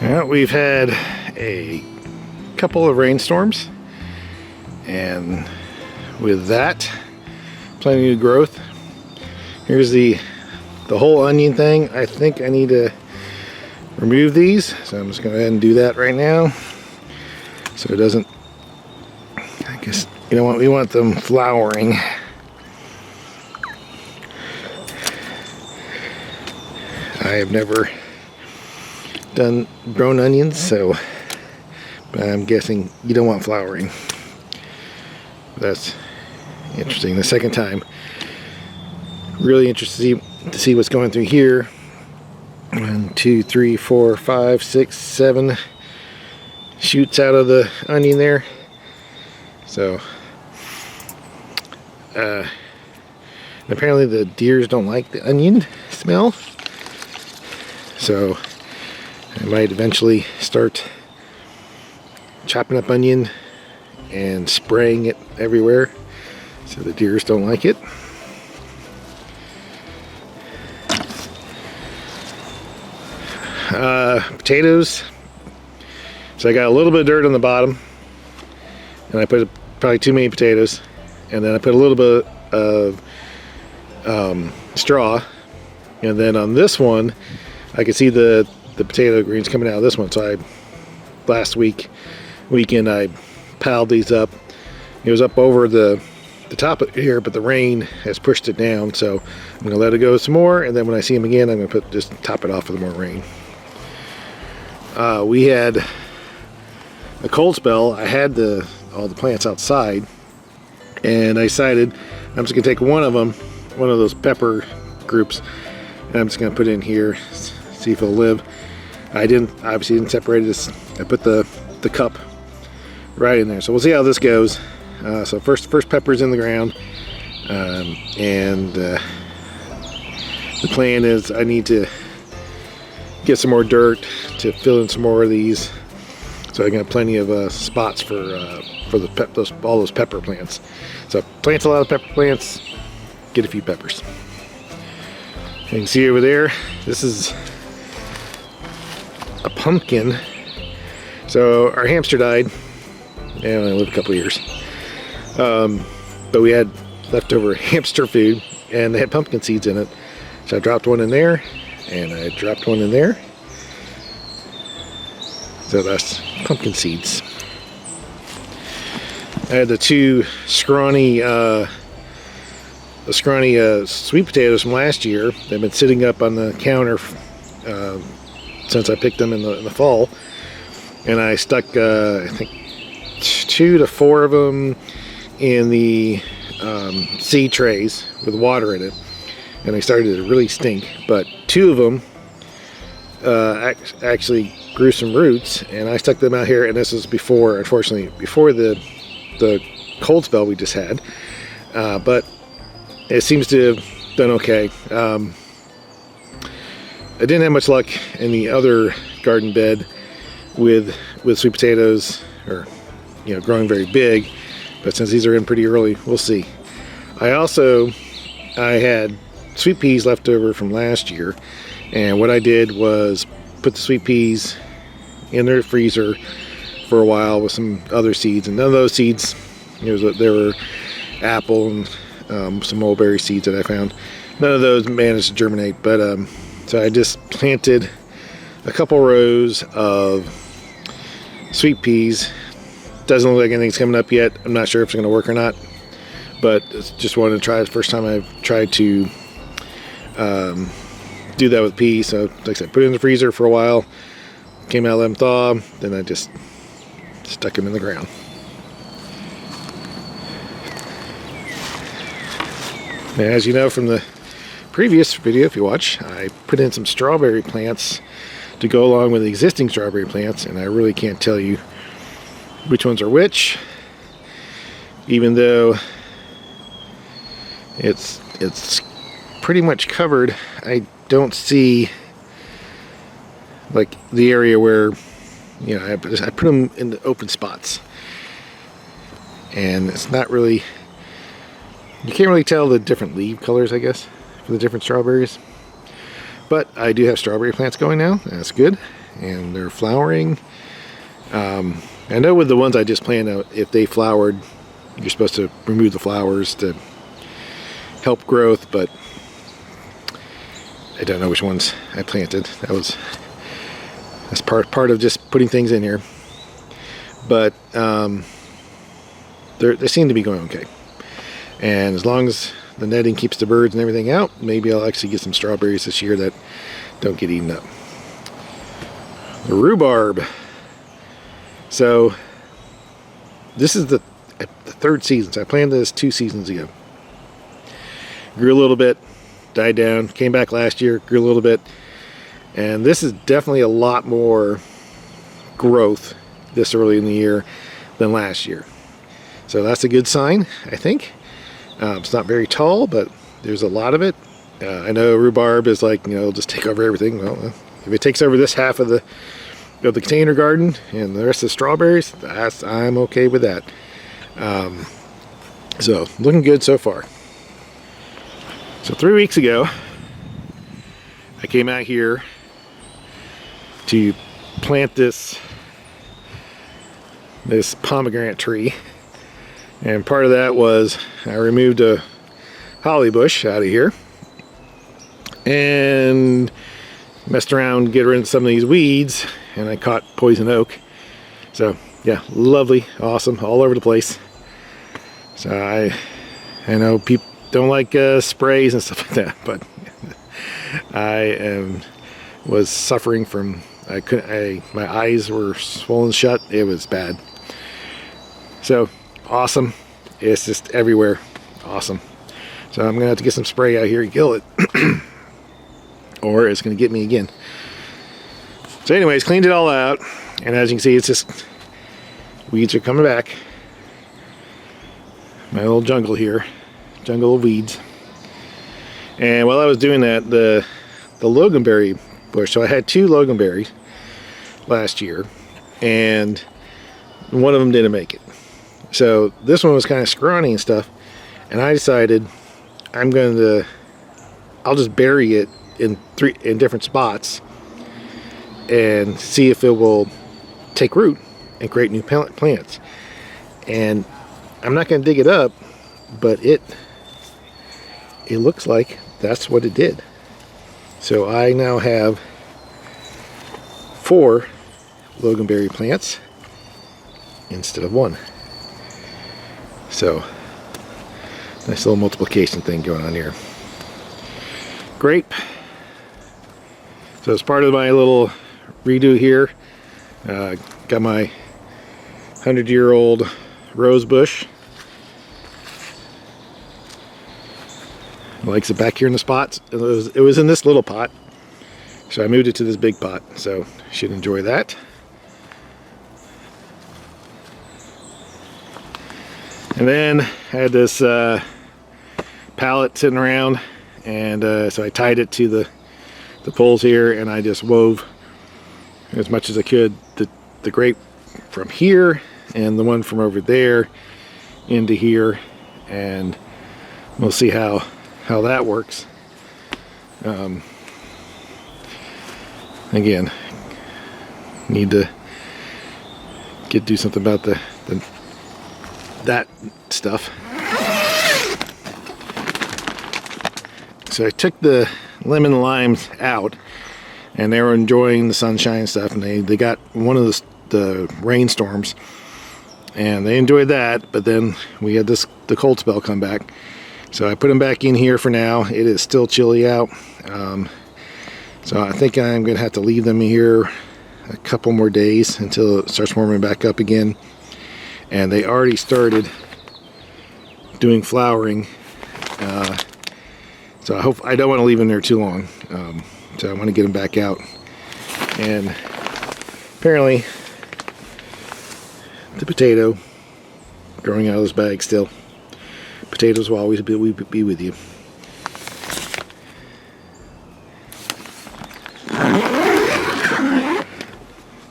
Well, we've had a couple of rainstorms, and with that, plenty of growth. Here's the whole onion thing. I think I need to remove these, so I'm just going to go ahead and do that right now, so it doesn't. I guess you know what, we want them flowering. I have never grown onions, so I'm guessing you don't want flowering. That's interesting. The second time, really interested to see what's going through here. 1, 2, 3, 4, 5, 6, 7 shoots out of the onion there. So apparently the deers don't like the onion smell, so I might eventually start chopping up onion and spraying it everywhere so the deers don't like it. Potatoes. So I got a little bit of dirt on the bottom, and I put probably too many potatoes, and then I put a little bit of straw, and then on this one I could see the potato greens coming out of this one. So last weekend I piled these up. It was up over the top of here, but the rain has pushed it down, so I'm gonna let it go some more, and then when I see them again, I'm gonna just top it off with more rain. We had a cold spell. I had all the plants outside, and I decided I'm just gonna take one of those pepper groups, and I'm just gonna put it in here, see if it'll live. I obviously didn't separate this. I put the cup right in there, so we'll see how this goes. So first pepper's in the ground, and the plan is I need to get some more dirt to fill in some more of these, so I can have plenty of spots for all those pepper plants. So plant a lot of pepper plants, get a few peppers. You can see over there, this is a pumpkin. So our hamster died, and only lived a couple years, but we had leftover hamster food, and they had pumpkin seeds in it. So I dropped one in there, and I dropped one in there. So that's pumpkin seeds. I had the two scrawny sweet potatoes from last year. They've been sitting up on the counter since I picked them in the fall, and I stuck I think 2 to 4 of them in the seed trays with water in it, and they started to really stink. But 2 of them actually grew some roots, and I stuck them out here. And this was unfortunately before the cold spell we just had, but it seems to have done okay. I didn't have much luck in the other garden bed with sweet potatoes, or growing very big, but since these are in pretty early, we'll see. I had sweet peas left over from last year, and what I did was put the sweet peas in their freezer for a while with some other seeds, and none of those seeds, there were apple and some mulberry seeds that I found. None of those managed to germinate, but so I just planted a couple rows of sweet peas. Doesn't look like anything's coming up yet. I'm not sure if it's going to work or not, but just wanted to try. It's the first time I've tried to do that with peas. So like I said, put it in the freezer for a while, came out, let them thaw, then I just stuck them in the ground. Now, as you know from the previous video, if you watch, I put in some strawberry plants to go along with the existing strawberry plants, and I really can't tell you which ones are which, even though it's pretty much covered. I don't see like the area where I put them in the open spots, and it's not really, you can't really tell the different leaf colors, I guess, for the different strawberries. But I do have strawberry plants going now. That's good. and they're flowering. I know with the ones I just planted, if they flowered, you're supposed to remove the flowers to help growth, but I don't know which ones I planted. That's part of just putting things in here. But they seem to be going okay. And as long as the netting keeps the birds and everything out, maybe I'll actually get some strawberries this year that don't get eaten up. The rhubarb. So this is the third season. So I planted this 2 seasons ago. Grew a little bit, died down, came back last year, grew a little bit. And this is definitely a lot more growth this early in the year than last year. So that's a good sign, I think. It's not very tall, but there's a lot of it. I know rhubarb is like, just take over everything. Well, if it takes over this half of the container garden and the rest of the strawberries, I'm okay with that. So looking good so far. So 3 weeks ago, I came out here to plant this pomegranate tree, and part of that was I removed a holly bush out of here and messed around, get rid of some of these weeds, and I caught poison oak. So yeah, lovely, awesome, all over the place. So I know people don't like sprays and stuff like that, but I was suffering from, my eyes were swollen shut. It was bad. So awesome. It's just everywhere. Awesome. So I'm gonna have to get some spray out here and kill it, or it's gonna get me again. So anyways, cleaned it all out, and as you can see, it's just weeds are coming back. My little jungle here, jungle of weeds. And while I was doing that, the loganberry bush, so I had 2 loganberries last year, and one of them didn't make it. So this one was kind of scrawny and stuff, and I decided I'll just bury it in different spots and see if it will take root and create new plants. And I'm not going to dig it up, but it looks like that's what it did. So I now have 4 loganberry plants instead of 1. So nice little multiplication thing going on here. Grape. So as part of my little redo here, got my 100-year-old rose bush. Likes it back here in the spots. It was in this little pot, so I moved it to this big pot, so should enjoy that. And then I had this pallet sitting around, and so I tied it to the poles here, and I just wove as much as I could the grape from here and the one from over there into here, and we'll see how that works. Again, need to do something about that stuff. So I took the lemon and limes out, and they were enjoying the sunshine and stuff, and they got one of the rainstorms, and they enjoyed that, but then we had the cold spell come back. So I put them back in here for now. It is still chilly out, so I think I'm gonna have to leave them here a couple more days until it starts warming back up again. And they already started doing flowering, so I don't want to leave them there too long. So I want to get them back out. And apparently the potato growing out of this bag still. Potatoes will always be with you.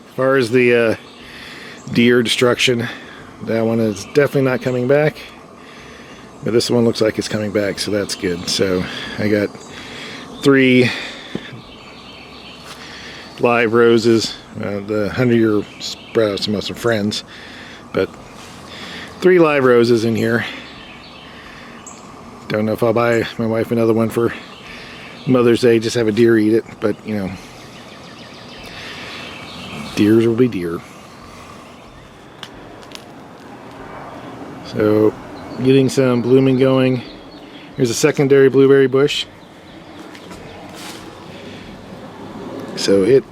As far as the deer destruction, that one is definitely not coming back, but this one looks like it's coming back, so that's good. So I got 3 live roses. The 100-year spread out some of some friends, but 3 live roses in here. Don't know if I'll buy my wife another one for Mother's Day, just have a deer eat it, but you know, deers will be deer. So getting some blooming going. Here's a secondary blueberry bush. So it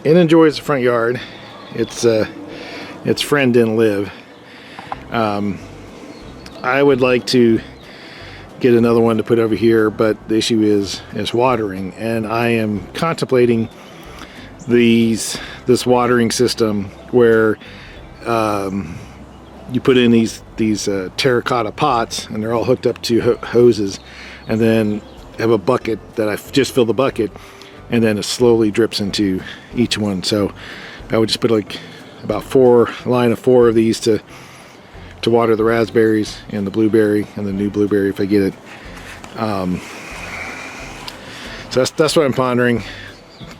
enjoys the front yard. Its friend didn't live. I would like to get another one to put over here, but the issue is watering, and I am contemplating this watering system where you put in these terracotta pots, and they're all hooked up to hoses, and then have a bucket that I just fill the bucket, and then it slowly drips into each one. So I would just put like about a line of 4 of these to water the raspberries and the blueberry and the new blueberry if I get it. So that's what I'm pondering.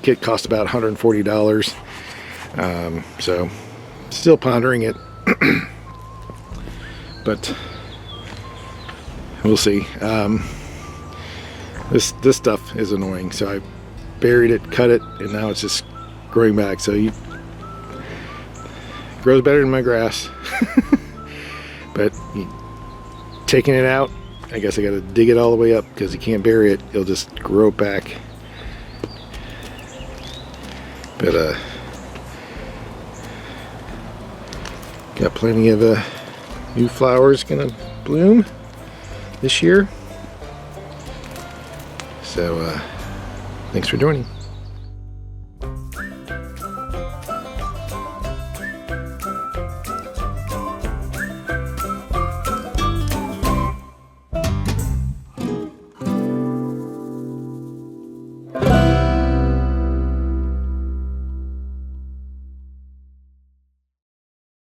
Kit cost about $140. So still pondering it. But we'll see. This stuff is annoying, so I buried it, cut it, and now it's just growing back. So it grows better than my grass. But taking it out, I guess I got to dig it all the way up, because you can't bury it, it'll just grow back. But got plenty of new flowers gonna bloom this year. So thanks for joining.